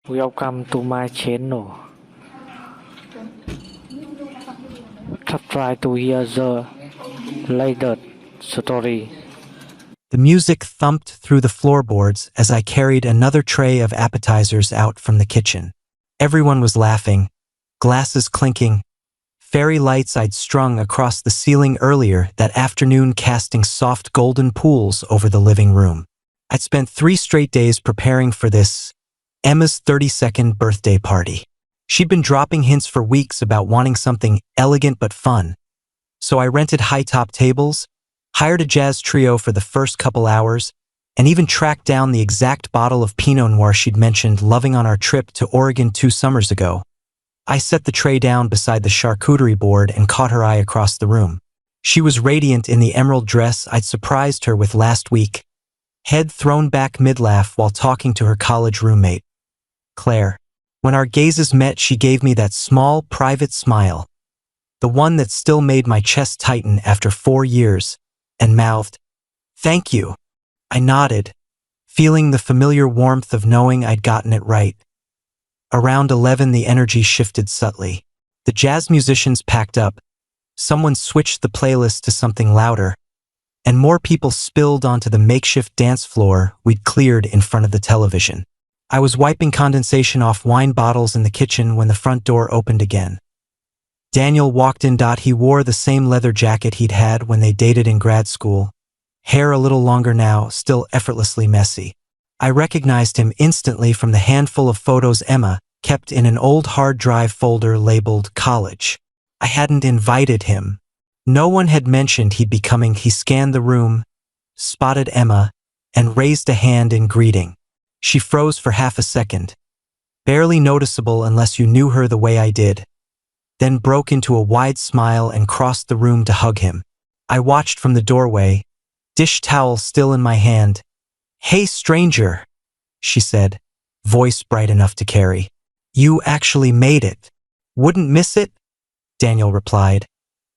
Welcome to my channel. Try to hear the latest story. The music thumped through the floorboards as I carried another tray of appetizers out from the kitchen. Everyone was laughing, glasses clinking, fairy lights I'd strung across the ceiling earlier that afternoon casting soft golden pools over the living room. I'd spent 3 straight days preparing for this, Emma's 32nd birthday party. She'd been dropping hints for weeks about wanting something elegant but fun, so I rented high-top tables, hired a jazz trio for the first couple hours, and even tracked down the exact bottle of Pinot Noir she'd mentioned loving on our trip to Oregon 2 summers ago. I set the tray down beside the charcuterie board and caught her eye across the room. She was radiant in the emerald dress I'd surprised her with last week, head thrown back mid-laugh while talking to her college roommate, Claire. When our gazes met, she gave me that small, private smile, the one that still made my chest tighten after 4 years, and mouthed, "Thank you." I nodded, feeling the familiar warmth of knowing I'd gotten it right. Around 11, the energy shifted subtly. The jazz musicians packed up, someone switched the playlist to something louder, and more people spilled onto the makeshift dance floor we'd cleared in front of the television. I was wiping condensation off wine bottles in the kitchen when the front door opened again. Daniel walked in. He wore the same leather jacket he'd had when they dated in grad school, hair a little longer now, still effortlessly messy. I recognized him instantly from the handful of photos Emma kept in an old hard drive folder labeled college. I hadn't invited him. No one had mentioned he'd be coming. He scanned the room, spotted Emma, and raised a hand in greeting. She froze for half a second, barely noticeable unless you knew her the way I did, then broke into a wide smile and crossed the room to hug him. I watched from the doorway, dish towel still in my hand. "Hey, stranger," she said, voice bright enough to carry. "You actually made it. Wouldn't miss it?" Daniel replied,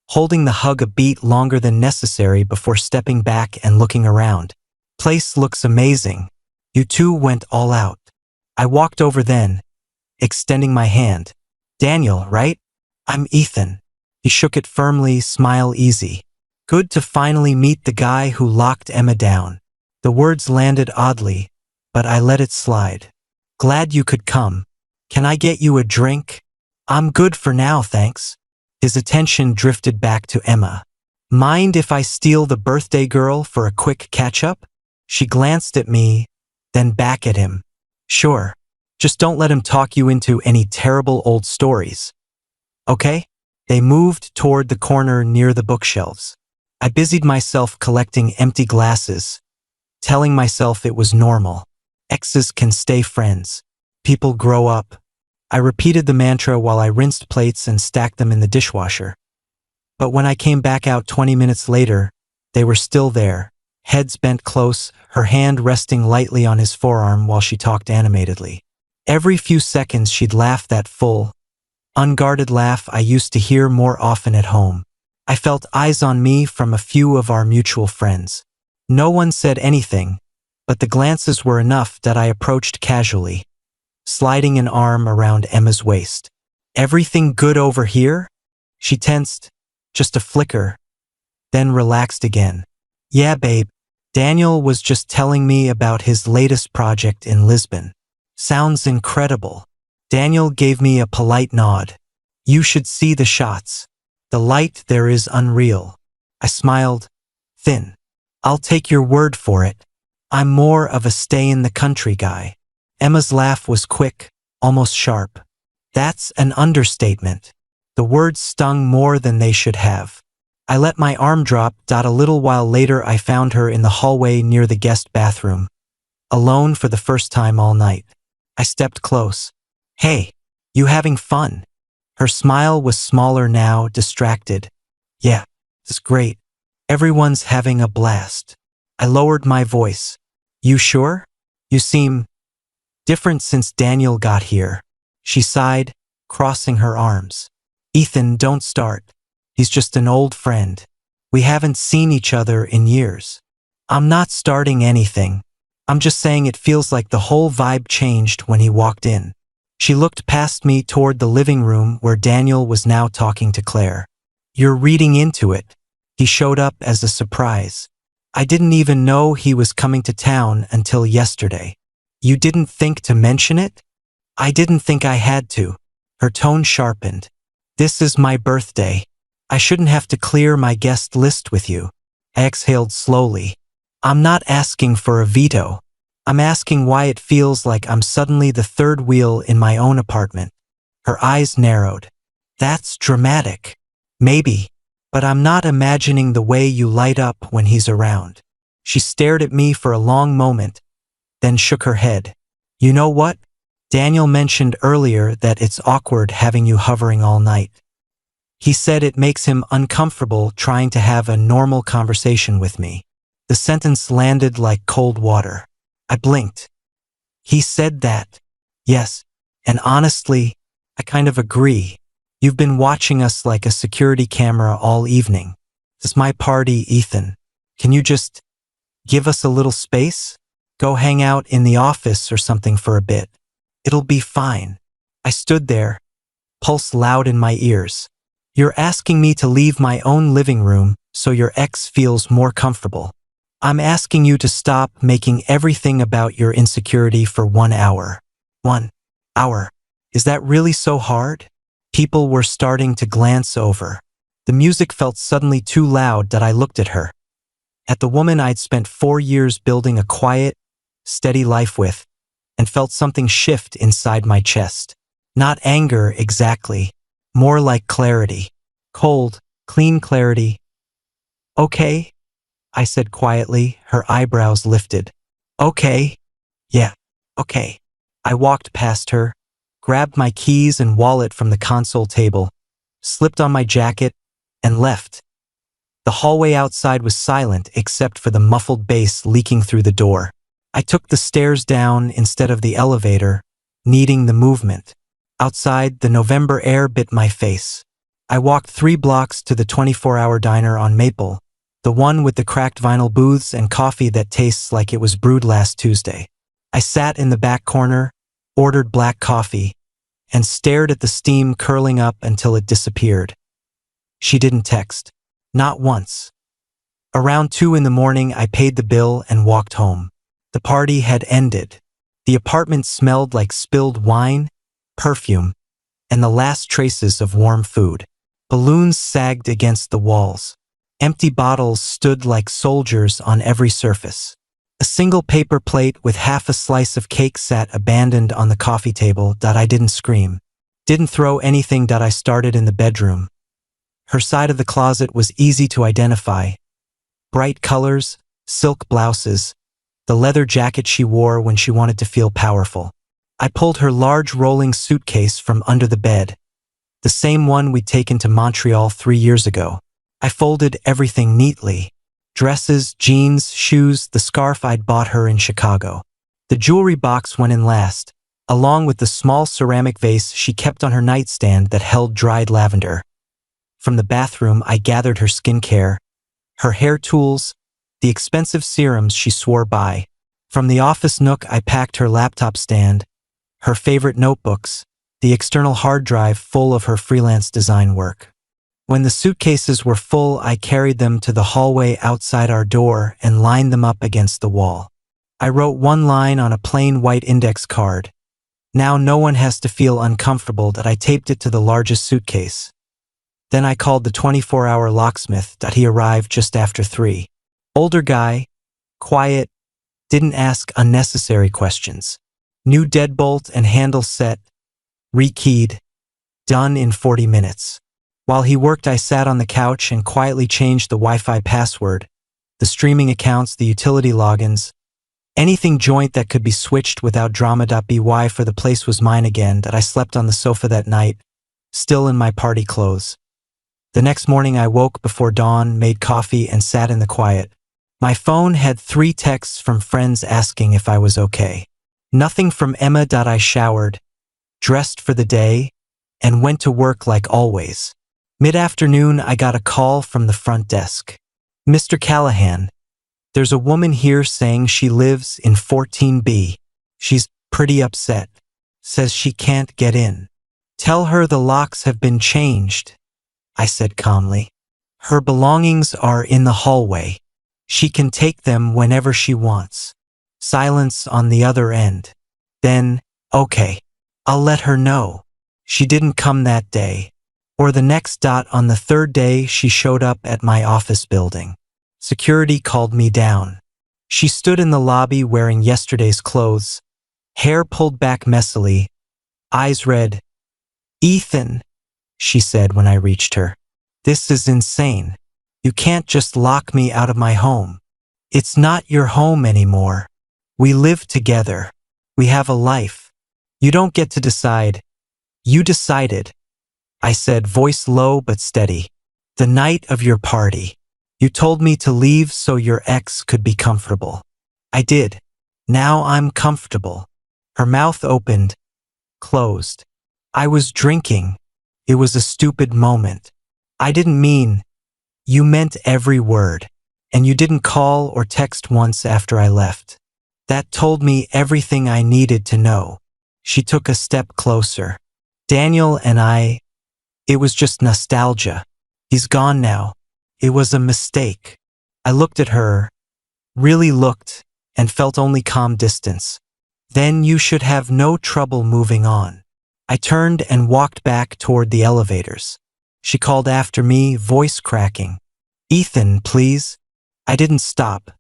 holding the hug a beat longer than necessary before stepping back and looking around. "Place looks amazing. You two went all out." I walked over then, extending my hand. "Daniel, right? I'm Ethan." He shook it firmly, smile easy. "Good to finally meet the guy who locked Emma down." The words landed oddly, but I let it slide. "Glad you could come. Can I get you a drink?" "I'm good for now, thanks." His attention drifted back to Emma. "Mind if I steal the birthday girl for a quick catch-up?" She glanced at me, then back at him. "Sure. Just don't let him talk you into any terrible old stories. Okay?" They moved toward the corner near the bookshelves. I busied myself collecting empty glasses, telling myself it was normal. Exes can stay friends. People grow up. I repeated the mantra while I rinsed plates and stacked them in the dishwasher. But when I came back out 20 minutes later, they were still there, heads bent close, her hand resting lightly on his forearm while she talked animatedly. Every few seconds she'd laugh, that full, unguarded laugh I used to hear more often at home. I felt eyes on me from a few of our mutual friends. No one said anything, but the glances were enough that I approached casually, sliding an arm around Emma's waist. "Everything good over here?" She tensed, just a flicker, then relaxed again. "Yeah, babe. Daniel was just telling me about his latest project in Lisbon. Sounds incredible." Daniel gave me a polite nod. "You should see the shots. The light there is unreal." I smiled, thin. "I'll take your word for it. I'm more of a stay-in-the-country guy." Emma's laugh was quick, almost sharp. "That's an understatement." The words stung more than they should have. I let my arm drop. A little while later, I found her in the hallway near the guest bathroom, alone for the first time all night. I stepped close. "Hey, you having fun?" Her smile was smaller now, distracted. "Yeah, it's great. Everyone's having a blast." I lowered my voice. "You sure? You seem different since Daniel got here." She sighed, crossing her arms. "Ethan, don't start. He's just an old friend. We haven't seen each other in years." "I'm not starting anything. I'm just saying it feels like the whole vibe changed when he walked in. She looked past me toward the living room where Daniel was now talking to Claire. You're reading into it. He showed up as a surprise. I didn't even know he was coming to town until yesterday. You didn't think to mention it? I didn't think I had to. Her tone sharpened. This is my birthday. I shouldn't have to clear my guest list with you. I exhaled slowly. I'm not asking for a veto. I'm asking why it feels like I'm suddenly the third wheel in my own apartment. Her eyes narrowed. That's dramatic. Maybe. But I'm not imagining the way you light up when he's around. She stared at me for a long moment, then shook her head. You know what? Daniel mentioned earlier that it's awkward having you hovering all night. He said it makes him uncomfortable trying to have a normal conversation with me. The sentence landed like cold water. I blinked. He said that. Yes, and honestly, I kind of agree. You've been watching us like a security camera all evening. It's my party, Ethan. Can you just give us a little space? Go hang out in the office or something for a bit. It'll be fine. I stood there, pulse loud in my ears. You're asking me to leave my own living room so your ex feels more comfortable. I'm asking you to stop making everything about your insecurity for 1 hour. 1 hour. Is that really so hard? People were starting to glance over. The music felt suddenly too loud that I looked at her. At the woman I'd spent 4 years building a quiet, steady life with, and felt something shift inside my chest. Not anger exactly, more like clarity. Cold, clean clarity. Okay, I said quietly, her eyebrows lifted. Okay. Yeah, okay. I walked past her, grabbed my keys and wallet from the console table, slipped on my jacket, and left. The hallway outside was silent except for the muffled bass leaking through the door. I took the stairs down instead of the elevator, needing the movement. Outside, the November air bit my face. I walked 3 blocks to the 24-hour diner on Maple, the one with the cracked vinyl booths and coffee that tastes like it was brewed last Tuesday. I sat in the back corner, ordered black coffee, and stared at the steam curling up until it disappeared. She didn't text. Not once. Around 2 in the morning, I paid the bill and walked home. The party had ended. The apartment smelled like spilled wine, perfume, and the last traces of warm food. Balloons sagged against the walls. Empty bottles stood like soldiers on every surface. A single paper plate with half a slice of cake sat abandoned on the coffee table. I didn't scream. Didn't throw anything. I started in the bedroom. Her side of the closet was easy to identify. Bright colors, silk blouses, the leather jacket she wore when she wanted to feel powerful. I pulled her large rolling suitcase from under the bed, the same one we'd taken to Montreal 3 years ago. I folded everything neatly. Dresses, jeans, shoes, the scarf I'd bought her in Chicago. The jewelry box went in last, along with the small ceramic vase she kept on her nightstand that held dried lavender. From the bathroom, I gathered her skincare, her hair tools, the expensive serums she swore by. From the office nook, I packed her laptop stand, her favorite notebooks, the external hard drive full of her freelance design work. When the suitcases were full, I carried them to the hallway outside our door and lined them up against the wall. I wrote one line on a plain white index card. Now no one has to feel uncomfortable. I taped it to the largest suitcase. Then I called the 24-hour locksmith. He arrived just after 3. Older guy, quiet, didn't ask unnecessary questions. New deadbolt and handle set, rekeyed, done in 40 minutes. While he worked, I sat on the couch and quietly changed the Wi-Fi password, the streaming accounts, the utility logins, anything joint that could be switched without drama. By for the place was mine again. I slept on the sofa that night, still in my party clothes. The next morning I woke before dawn, made coffee, and sat in the quiet. My phone had 3 texts from friends asking if I was okay. Nothing from Emma. I showered, dressed for the day, and went to work like always. Mid-afternoon, I got a call from the front desk. Mr. Callahan. There's a woman here saying she lives in 14B. She's pretty upset. Says she can't get in. Tell her the locks have been changed, I said calmly. Her belongings are in the hallway. She can take them whenever she wants. Silence on the other end. Then, okay, I'll let her know. She didn't come that day. Or the next. On the third day, she showed up at my office building. Security called me down. She stood in the lobby wearing yesterday's clothes, hair pulled back messily, eyes red. Ethan, she said when I reached her. This is insane. You can't just lock me out of my home. It's not your home anymore. We live together. We have a life. You don't get to decide. You decided, I said, voice low but steady. The night of your party. You told me to leave so your ex could be comfortable. I did. Now I'm comfortable. Her mouth opened, closed. I was drinking. It was a stupid moment. I didn't mean. You meant every word. And you didn't call or text once after I left. That told me everything I needed to know. She took a step closer. Daniel and I, it was just nostalgia. He's gone now. It was a mistake. I looked at her, really looked, and felt only calm distance. Then you should have no trouble moving on. I turned and walked back toward the elevators. She called after me, voice cracking. Ethan, please. I didn't stop.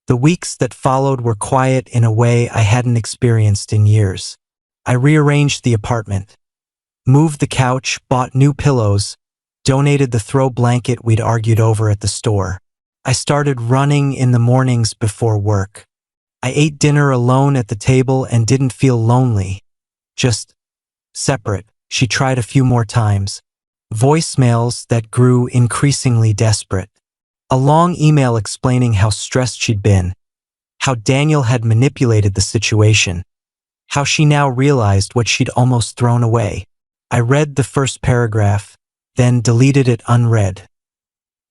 The weeks that followed were quiet in a way I hadn't experienced in years. I rearranged the apartment, moved the couch, bought new pillows, donated the throw blanket we'd argued over at the store. I started running in the mornings before work. I ate dinner alone at the table and didn't feel lonely, just separate. She tried a few more times. Voicemails that grew increasingly desperate. A long email explaining how stressed she'd been, how Daniel had manipulated the situation, how she now realized what she'd almost thrown away. I read the first paragraph, then deleted it unread.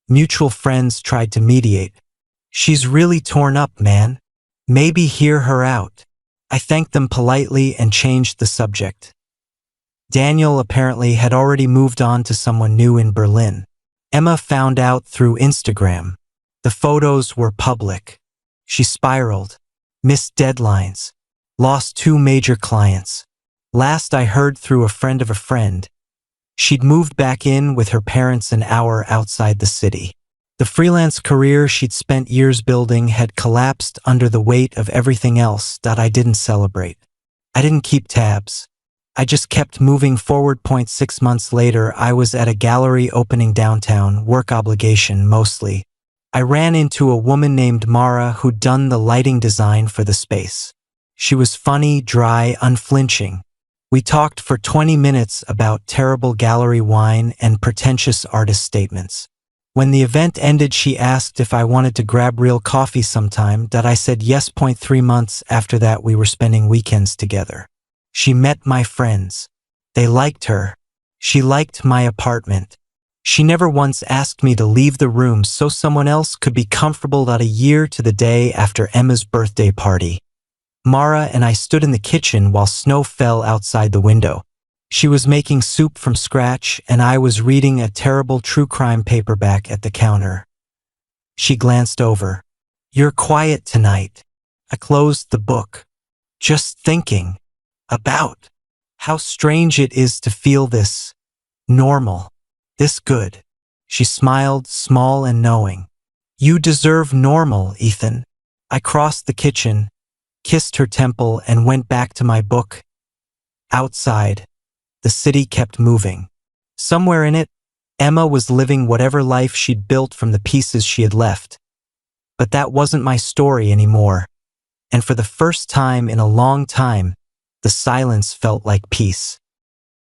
Mutual friends tried to mediate. She's really torn up, man. Maybe hear her out. I thanked them politely and changed the subject. Daniel apparently had already moved on to someone new in Berlin. Emma found out through Instagram. The photos were public. She spiraled, missed deadlines, lost 2 major clients. Last I heard through a friend of a friend, she'd moved back in with her parents an hour outside the city. The freelance career she'd spent years building had collapsed under the weight of everything else that I didn't celebrate. I didn't keep tabs. I just kept moving forward. 6 months later, I was at a gallery opening downtown, work obligation mostly. I ran into a woman named Mara who'd done the lighting design for the space. She was funny, dry, unflinching. We talked for 20 minutes about terrible gallery wine and pretentious artist statements. When the event ended, she asked if I wanted to grab real coffee sometime. That I said yes. 3 months after that, we were spending weekends together. She met my friends. They liked her. She liked my apartment. She never once asked me to leave the room so someone else could be comfortable. A year to the day after Emma's birthday party, Mara and I stood in the kitchen while snow fell outside the window. She was making soup from scratch and I was reading a terrible true crime paperback at the counter. She glanced over. You're quiet tonight. I closed the book. Just thinking about how strange it is to feel this normal, this good. She smiled, small and knowing. You deserve normal, Ethan. I crossed the kitchen, kissed her temple and went back to my book. Outside, the city kept moving. Somewhere in it, Emma was living whatever life she'd built from the pieces she had left. But that wasn't my story anymore. And for the first time in a long time, the silence felt like peace.